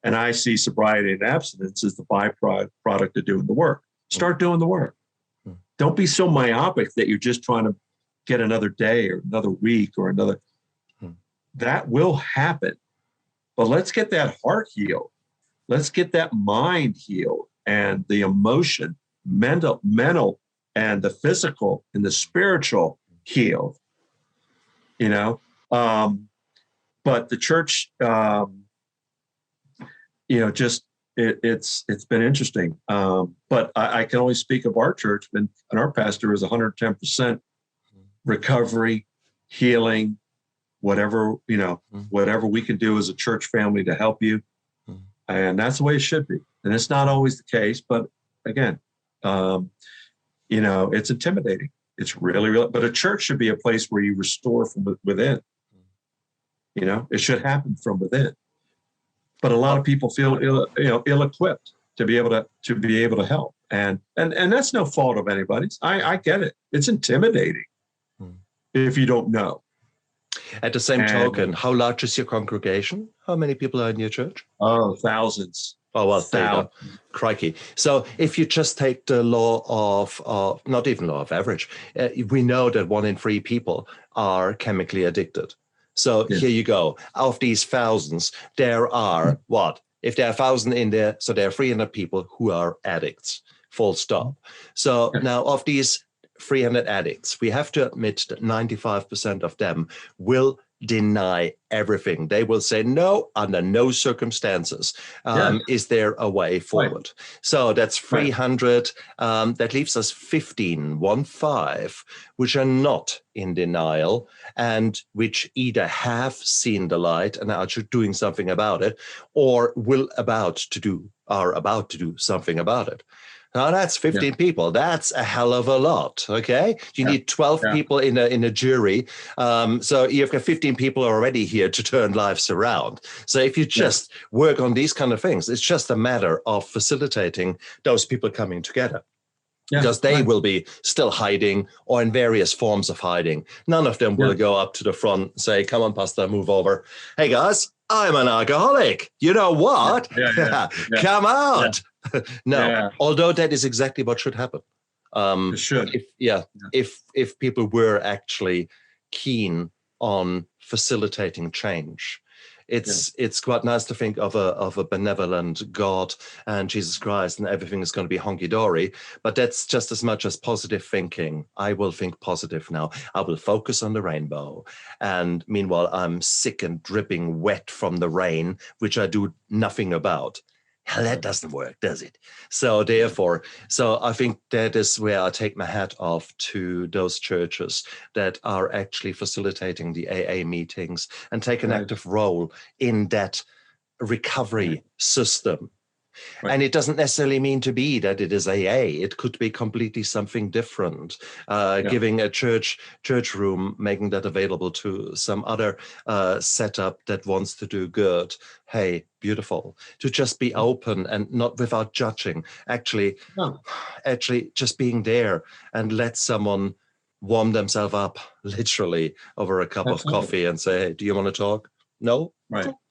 And I see sobriety and abstinence as the byproduct of doing the work. Start doing the work. Don't be so myopic that you're just trying to get another day or another week or another. That will happen. But let's get that heart healed. Let's get that mind healed, and the emotion, mental, and the physical and the spiritual healed. But the church, it's been interesting. But I can only speak of our church, and our pastor is 110% recovery, healing, whatever we can do as a church family to help you. And that's the way it should be. And it's not always the case, but again, it's intimidating. It's really, but a church should be a place where you restore from within. It should happen from within. But a lot of people feel ill-equipped to be able to help. And that's no fault of anybody's. I get it. It's intimidating if you don't know. At the same token, how large is your congregation? How many people are in your church? Oh, thousands. Oh, well, there you go. Crikey. So if you just take the law of not even law of average, we know that 1 in 3 people are chemically addicted. So Here you go. Of these thousands, there are what? If there are 1,000 in there, so there are 300 people who are addicts, full stop. So now of these 300 addicts, we have to admit that 95% of them will deny everything. They will say, no, under no circumstances is there a way forward. Right. So that's 300. That leaves us 15, which are not in denial and which either have seen the light and are doing something about it, or are about to do something about it. Now that's 15 people. That's a hell of a lot. Okay, you need 12 people in a jury. So you've got 15 people already here to turn lives around. So if you just work on these kind of things, it's just a matter of facilitating those people coming together. Because they will be still hiding or in various forms of hiding. None of them will go up to the front and say, come on, Pastor, move over. Hey, guys, I'm an alcoholic. You know what? Come out. No, although that is exactly what should happen. It should. If people were actually keen on facilitating change. It's quite nice to think of a benevolent God and Jesus Christ and everything is going to be honky-dory, but that's just as much as positive thinking. I will think positive now. I will focus on the rainbow. And meanwhile, I'm sick and dripping wet from the rain, which I do nothing about. Hell, that doesn't work, does it? So therefore, I think that is where I take my hat off to those churches that are actually facilitating the AA meetings and take an active role in that recovery system. Right. And it doesn't necessarily mean to be that it is AA. It could be completely something different. Giving a church room, making that available to some other setup that wants to do good. Hey, beautiful. To just be open and not without judging. Actually just being there and let someone warm themselves up, literally, over a cup of coffee and say, hey, do you want to talk? No? Right. Cool.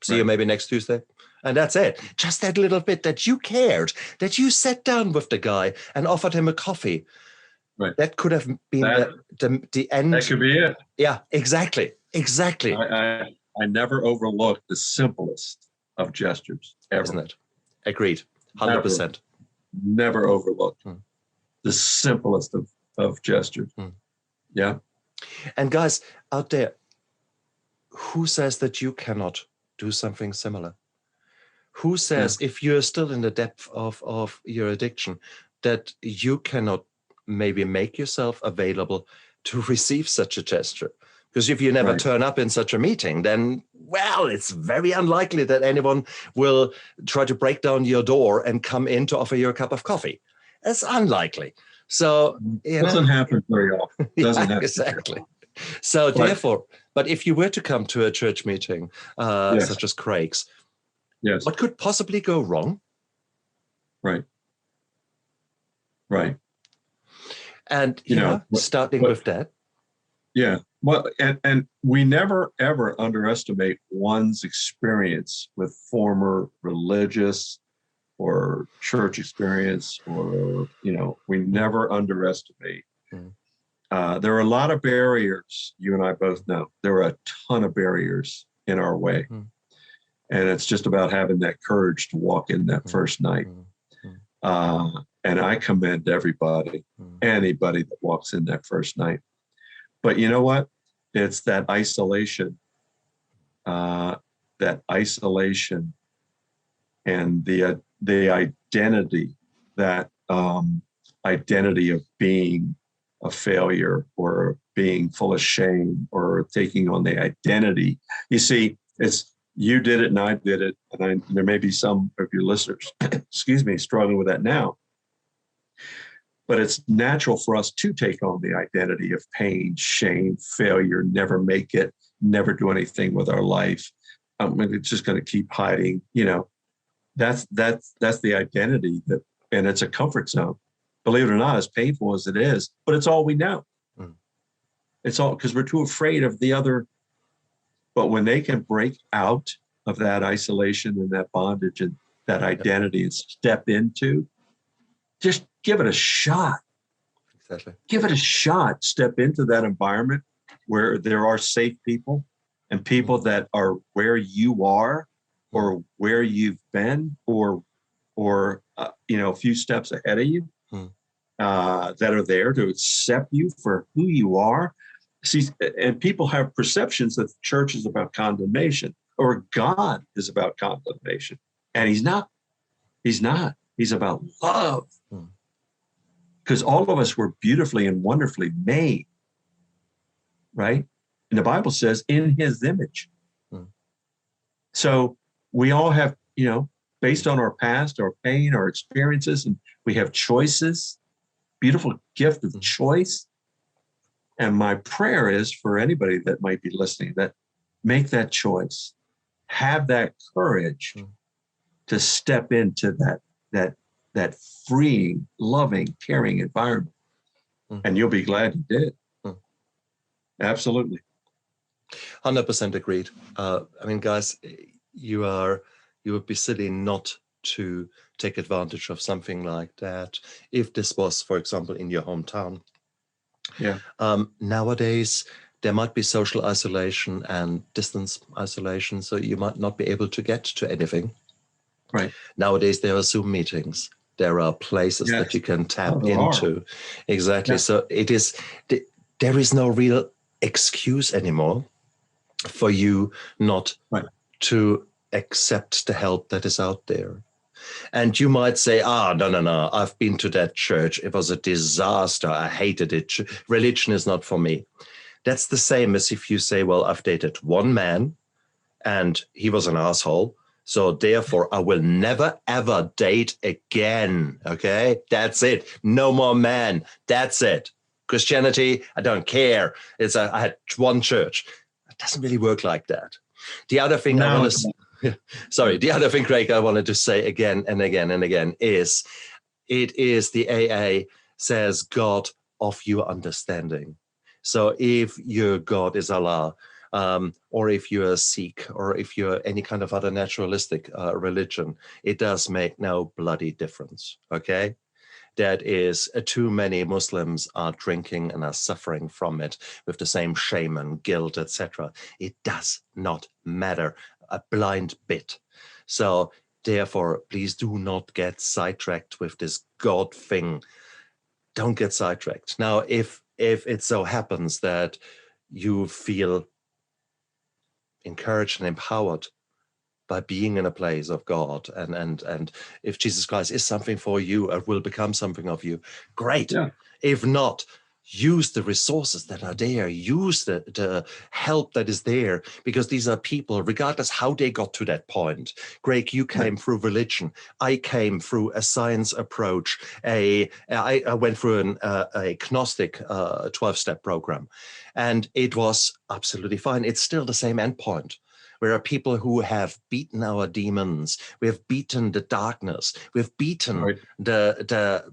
See you maybe next Tuesday. And that's it. Just that little bit that you cared, that you sat down with the guy and offered him a coffee. Right. That could have been the end. That could be it. Yeah, exactly. I never overlooked the simplest of gestures ever. Isn't it? Agreed. 100%. Never overlooked the simplest of gestures. Yeah. And guys out there, who says that you cannot do something similar? Who says, if you're still in the depth of your addiction, that you cannot maybe make yourself available to receive such a gesture? Because if you never turn up in such a meeting, then, well, it's very unlikely that anyone will try to break down your door and come in to offer you a cup of coffee. It's unlikely. So it doesn't happen very often. Doesn't happen exactly. So therefore, but if you were to come to a church meeting such as Craig's, what could possibly go wrong? Right. And starting with that. Yeah. Well, and we never ever underestimate one's experience with former religious or church experience, or we never underestimate. There are a lot of barriers. You and I both know there are a ton of barriers in our way. And it's just about having that courage to walk in that first night. And I commend anybody that walks in that first night. But you know what? It's that isolation and the identity, that identity of being a failure or being full of shame or taking on the identity. You see, it's you did it and I did it, and there may be some of your listeners, struggling with that now. But it's natural for us to take on the identity of pain, shame, failure, never make it, never do anything with our life. It's just going to keep hiding. That's the identity and it's a comfort zone. Believe it or not, as painful as it is, but it's all we know. It's all because we're too afraid of the other. But when they can break out of that isolation and that bondage and that identity and step into, just give it a shot. Exactly. Give it a shot. Step into that environment where there are safe people and people that are where you are or where you've been or a few steps ahead of you that are there to accept you for who you are. See, and people have perceptions that the church is about condemnation or God is about condemnation. And he's not. He's not. He's about love. Because all of us were beautifully and wonderfully made, right? And the Bible says in his image. So we all have, based on our past, our pain, our experiences, and we have choices, beautiful gift of choice. And my prayer is for anybody that might be listening, that make that choice, have that courage to step into that freeing, loving, caring environment. And you'll be glad you did. Absolutely. 100% agreed. Guys, you would be silly not to take advantage of something like that if this was, for example, in your hometown. Yeah. Nowadays, there might be social isolation and distance isolation, so you might not be able to get to anything. Right. Nowadays, there are Zoom meetings. There are places that you can tap into. Exactly. Yeah. So there is no real excuse anymore for you not to accept the help that is out there. And you might say, no, I've been to that church. It was a disaster. I hated it. Religion is not for me. That's the same as if you say, well, I've dated one man and he was an asshole. So therefore, I will never, ever date again. Okay? That's it. No more men. That's it. Christianity, I don't care. I had one church. It doesn't really work like that. The other thing I want to, sorry, the other thing, Craig, I wanted to say again and again and again is, it is the AA says God of your understanding. So if your God is Allah, or if you're a Sikh, or if you're any kind of other naturalistic religion, it does make no bloody difference, okay? That is, too many Muslims are drinking and are suffering from it with the same shame and guilt, etc. It does not matter a blind bit. So therefore, please do not get sidetracked with this God thing. Don't get sidetracked. Now, if it so happens that you feel encouraged and empowered by being in a place of God, and if Jesus Christ is something for you, it will become something of you, great. Yeah. If not, use the resources that are there, use the help that is there, because these are people, regardless how they got to that point. Greg, you came through religion. I came through a science approach. I went through a Gnostic 12-step program, and it was absolutely fine. It's still the same endpoint. There are people who have beaten our demons. We have beaten the darkness. We've beaten the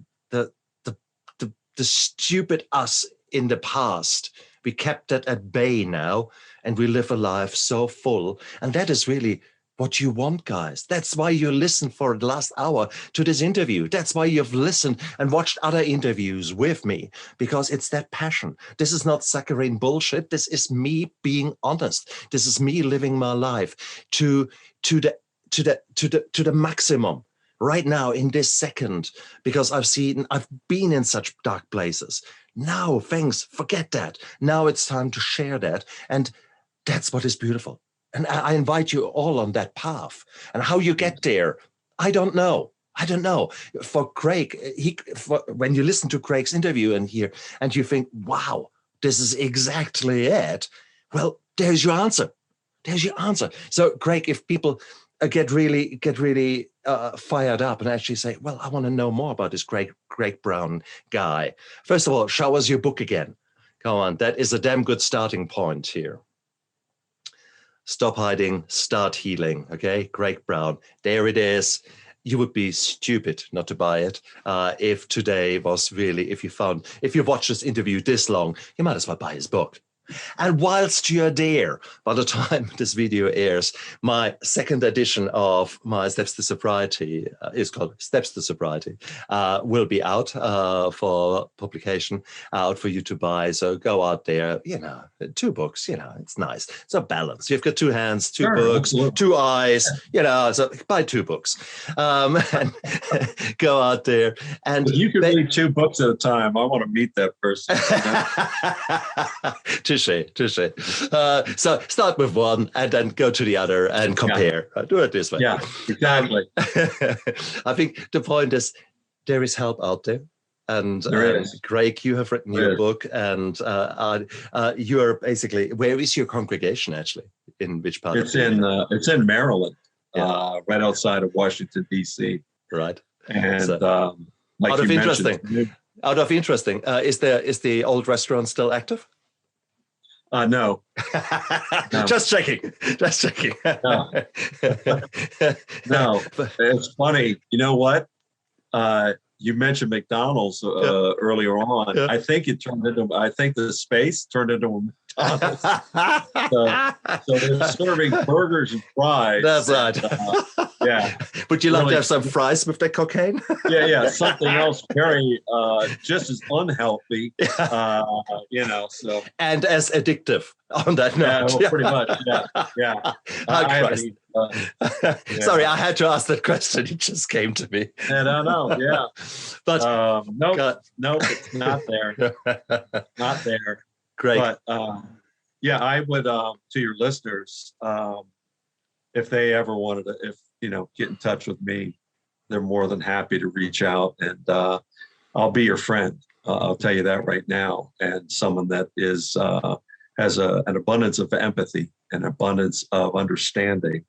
stupid us in the past. We kept that at bay now, and we live a life so full. And that is really what you want, guys. That's why you listened for the last hour to this interview. That's why you've listened and watched other interviews with me, because it's that passion. This is not saccharine bullshit. This is me being honest. This is me living my life to the maximum right now in this second, because I've been in such dark places. Now, thanks, forget that. Now it's time to share that. And that's what is beautiful. And I invite you all on that path. And how you get there, I don't know. For Craig, when you listen to Craig's interview and you think, wow, this is exactly it. Well, there's your answer. So, Craig, if people get really fired up and actually say, well, I want to know more about this Greg Brown guy. First of all, show us your book again. Come on, that is a damn good starting point here. Stop hiding, start healing. Okay, Greg Brown, there it is. You would be stupid not to buy it. If today was really, if you watched this interview this long, you might as well buy his book. And whilst you're there, by the time this video airs, my second edition of my Steps to Sobriety is called Steps to Sobriety, will be out for publication, out for you to buy. So go out there, 2 books, it's nice. It's a balance. You've got 2 hands, 2 books, absolutely. 2 eyes, so buy 2 books. And go out there. And you can read 2 books at a time. I want to meet that person. Touche. So start with one and then go to the other and compare. Yeah. Do it this way. Yeah, exactly. I think the point is there is help out there. And Greg, you have written your book, and you're basically, where is your congregation actually? In which part? It's in Maryland, right outside of Washington, D.C. Right. And like out of interesting, is the old restaurant still active? No. Just checking. No. No. It's funny. You know what? You mentioned McDonald's earlier on. Yeah. I think the space turned into a McDonald's. so they're serving burgers and fries. That's right. Yeah. Would you like to have some fries with the cocaine? Yeah. Something else very just as unhealthy. So and as addictive on that note. Yeah, pretty much. Yeah. Sorry, I had to ask that question. It just came to me. No. Yeah. But nope, it's not there. Not there. Great. But I would to your listeners, if they ever wanted to, get in touch with me, they're more than happy to reach out, and I'll be your friend. I'll tell you that right now. And someone that has an abundance of empathy, an abundance of understanding,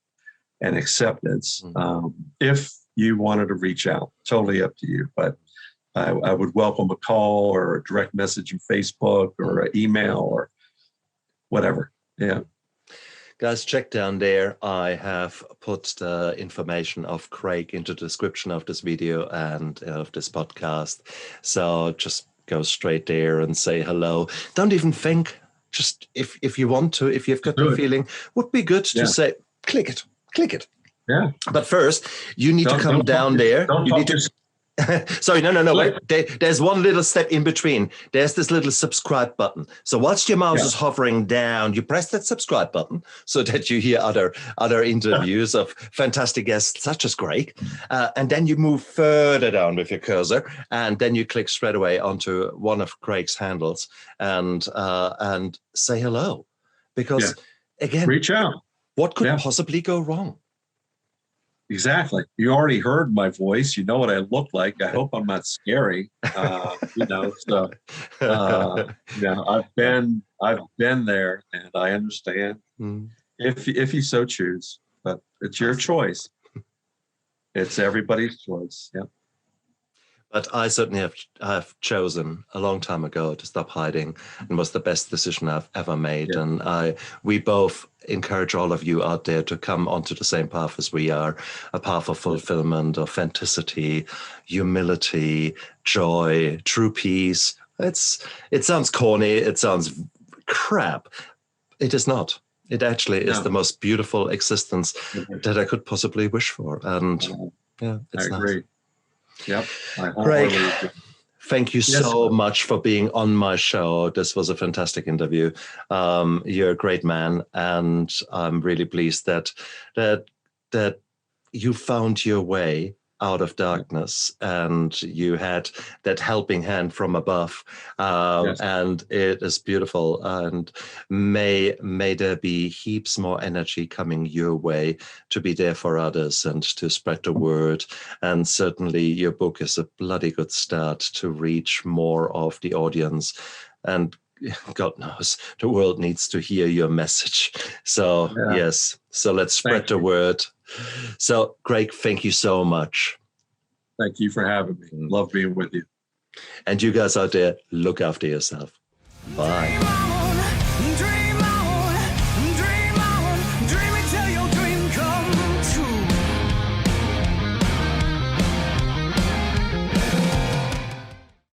and acceptance. Mm-hmm. If you wanted to reach out, totally up to you. But I would welcome a call or a direct message on Facebook or an email or whatever. Yeah. Guys, check down there. I have put the information of Craig into the description of this video and of this podcast. So just go straight there and say hello. Don't even think. Just if you want to, if you've got the feeling, would be good to say, click it. Yeah. But first, you need to come down there. You need to. Sorry, no. Wait. There's one little step in between. There's this little subscribe button. So whilst your mouse is hovering down, you press that subscribe button so that you hear other interviews of fantastic guests such as Craig. And then you move further down with your cursor, and then you click straight away onto one of Craig's handles and say hello. Because again, reach out. What could possibly go wrong? Exactly. You already heard my voice. You know what I look like. I hope I'm not scary. So I've been there, and I understand if you so choose. But it's your choice. It's everybody's choice. Yeah. But I certainly have chosen a long time ago to stop hiding, and was the best decision I've ever made. Yeah. And we both encourage all of you out there to come onto the same path as we are, a path of fulfillment, authenticity, humility, joy, true peace. It sounds corny. It sounds crap. It is not. It actually is the most beautiful existence that I could possibly wish for. And it's I agree. Nice. Yep. Craig, thank you so much for being on my show. This was a fantastic interview. You're a great man, and I'm really pleased that you found your way out of darkness, and you had that helping hand from above. And it is beautiful. And may there be heaps more energy coming your way to be there for others and to spread the word. And certainly your book is a bloody good start to reach more of the audience. And God knows, the world needs to hear your message. So yes, so let's spread the word. So Craig, thank you so much. Thank you for having me. Love being with you. And you guys out there, look after yourself. Bye.